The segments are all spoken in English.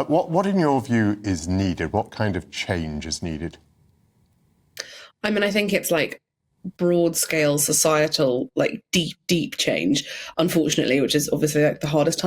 What in your view is needed? What kind of change is needed? I mean, I think it's like broad scale societal, like deep change, unfortunately, which is obviously like the hardest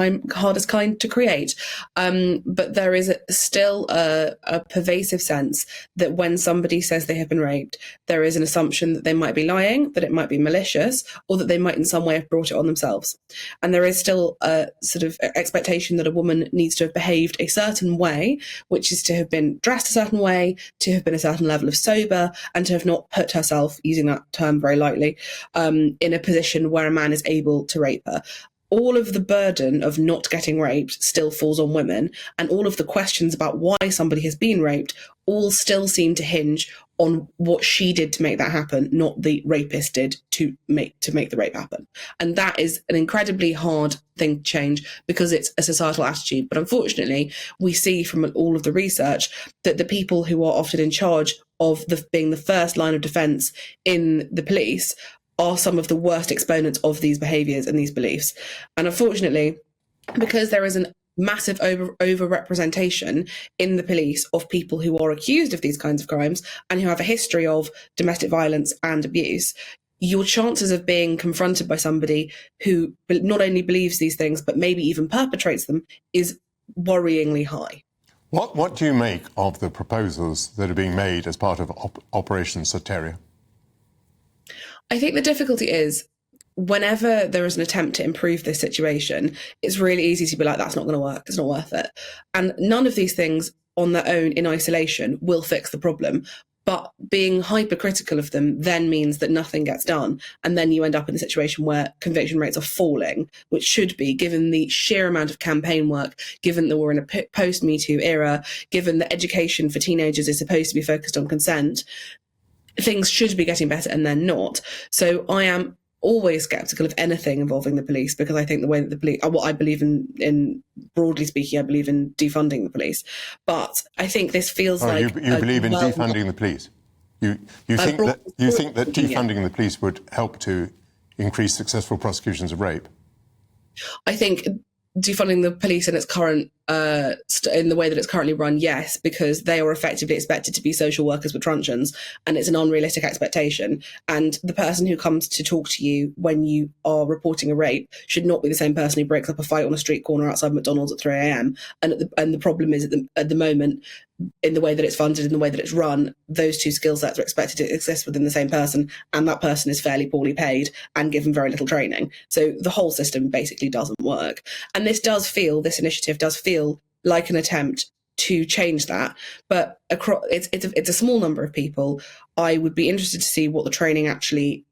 kind to create. But there is still a pervasive sense that when somebody says they have been raped, there is an assumption that they might be lying, that it might be malicious, or that they might in some way have brought it on themselves. And there is still a sort of expectation that a woman needs to have behaved a certain way, which is to have been dressed a certain way, to have been a certain level of sober, and to have not put herself, using that term very lightly, in a position where a man is able to rape her. All of the burden of not getting raped still falls on women, and all of the questions about why somebody has been raped all still seem to hinge on what she did to make that happen, not the rapist did to make the rape happen. And that is an incredibly hard thing to change because it's a societal attitude. But unfortunately, we see from all of the research that the people who are often in charge of being the first line of defence in the police are some of the worst exponents of these behaviours and these beliefs. And unfortunately, because there is a massive over-representation in the police of people who are accused of these kinds of crimes and who have a history of domestic violence and abuse, your chances of being confronted by somebody who not only believes these things, but maybe even perpetrates them is worryingly high. What do you make of the proposals that are being made as part of Operation Soteria? I think the difficulty is whenever there is an attempt to improve this situation, it's really easy to be like, that's not going to work. It's not worth it. And none of these things on their own in isolation will fix the problem. But being hypercritical of them then means that nothing gets done. And then you end up in a situation where conviction rates are falling, which should be, given the sheer amount of campaign work, given that we're in a post-Me Too era, given that education for teenagers is supposed to be focused on consent, things should be getting better and they're not. So I am always sceptical of anything involving the police, because I think the way that the police, what I believe in broadly speaking, I believe in defunding the police. But I think this feels like you believe in defunding the police. You think that defunding the police would help to increase successful prosecutions of rape? I think defunding the police in its current in the way that it's currently run, yes, because they are effectively expected to be social workers with truncheons, and it's an unrealistic expectation. And the person who comes to talk to you when you are reporting a rape should not be the same person who breaks up a fight on a street corner outside McDonald's at 3 a.m. And the problem is at the moment, in the way that it's funded, in the way that it's run, those two skill sets are expected to exist within the same person, and that person is fairly poorly paid and given very little training. So the whole system basically doesn't work. And this initiative does feel like an attempt to change that, but it's a small number of people. I would be interested to see what the training actually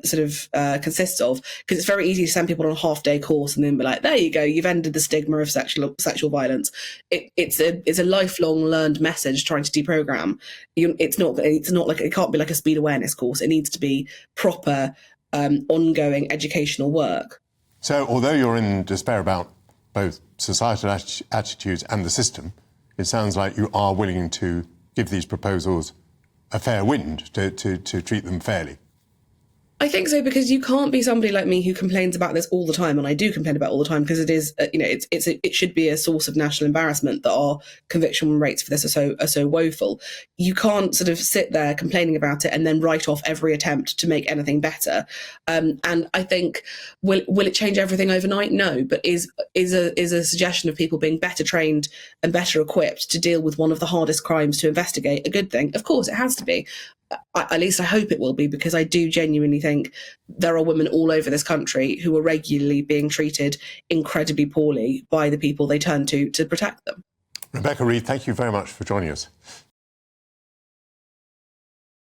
sort of consists of, because it's very easy to send people on a half-day course and then be like, there you go, you've ended the stigma of sexual violence. It's a lifelong learned message trying to deprogram. It's not like, it can't be like a speed awareness course. It needs to be proper ongoing educational work. So although you're in despair about both societal attitudes and the system, it sounds like you are willing to give these proposals a fair wind, to treat them fairly. I think so, because you can't be somebody like me who complains about this all the time, and I do complain about it all the time because it is, it should be a source of national embarrassment that our conviction rates for this are so woeful. You can't sort of sit there complaining about it and then write off every attempt to make anything better. And I think, will it change everything overnight? No, but is a suggestion of people being better trained and better equipped to deal with one of the hardest crimes to investigate a good thing? Of course, it has to be. At least I hope it will be, because I do genuinely think there are women all over this country who are regularly being treated incredibly poorly by the people they turn to protect them. Rebecca Reid, thank you very much for joining us.